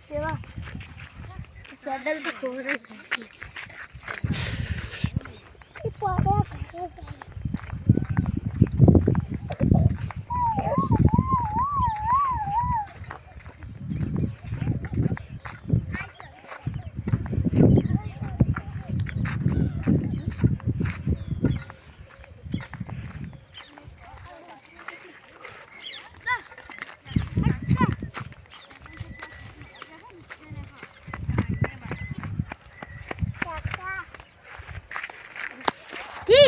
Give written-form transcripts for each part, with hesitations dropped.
સેવા સેડલ તો ખોરે છે ઈ પાડા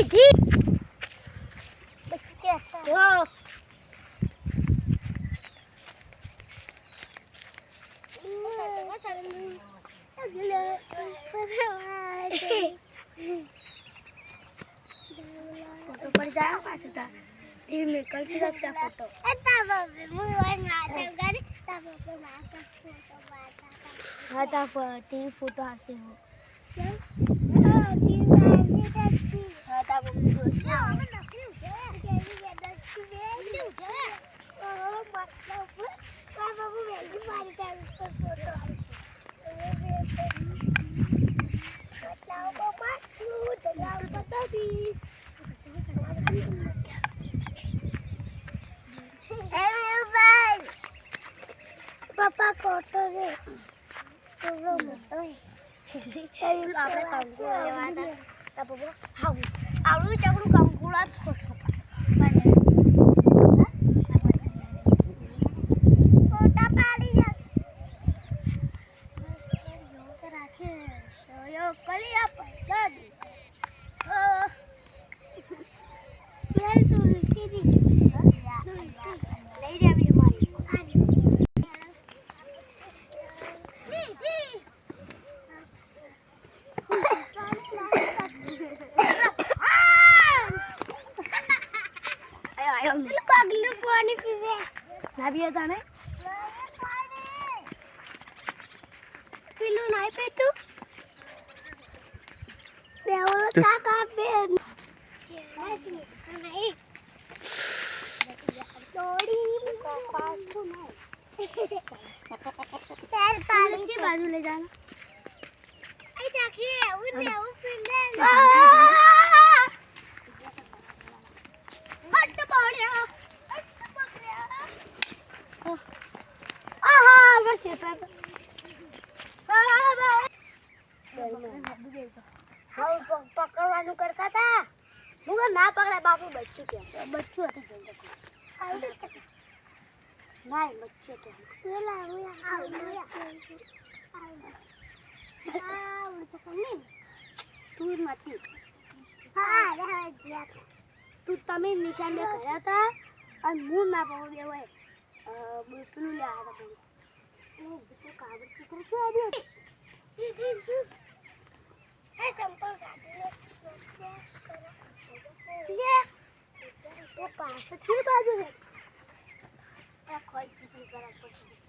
જી બચ્ચે જો फोटो पर जाओ पास था टीवी में कल सुरक्षा फोटो तब मुंह और नाटक कर तब फोटो मारता हां तब टीवी फोटो आसे हो हां टीवी आसे हां तब वीडियो से हां नखरी है टीवी में दक्षिण है ओ मतलब बाबू मेरी मारी था उसको फोटो बताओ पापा तू जगह बता दी पापा फोटो दे तो वो मत આપણે કંકુડા લેવા હતા તા પપ્પા હા આવડું ચકડું કંકુડા ફોટો ફોટા પાડી જશે રાખે યો કલી આપ દાદી વેલ તુલસી દી લઈ જાવી અમારી પગલું પાણી પીવે ના પીએ તાને પીલું નહીં પીતું બેવલો કાકા બેન નહીં થોડી પાછું નહીં તેલ પાણી છે બાજુ લઈ જાના આઈ देखिए ઉને ઉ પીલે હટ પડ્યા આહા બસ એ તો હા પકડવાનું કરતા હતા હું ના પકડાય બાપુ બચ્ચું કે બચ્ચું હતું જલ્દી ના બચ્ચું તો પેલા હું તું નથી હા તું તમે નિશાન બે કર્યા હતા અને હું ના પકડી હોય પેલું લ્યા હતા હું બધું કાગળ ચીકરું છે આવ્યો એ સંપલ કાઢીને લે ઓ પાસ છે બાજુ છે એ ખોઈ ચીકરી કરા પછી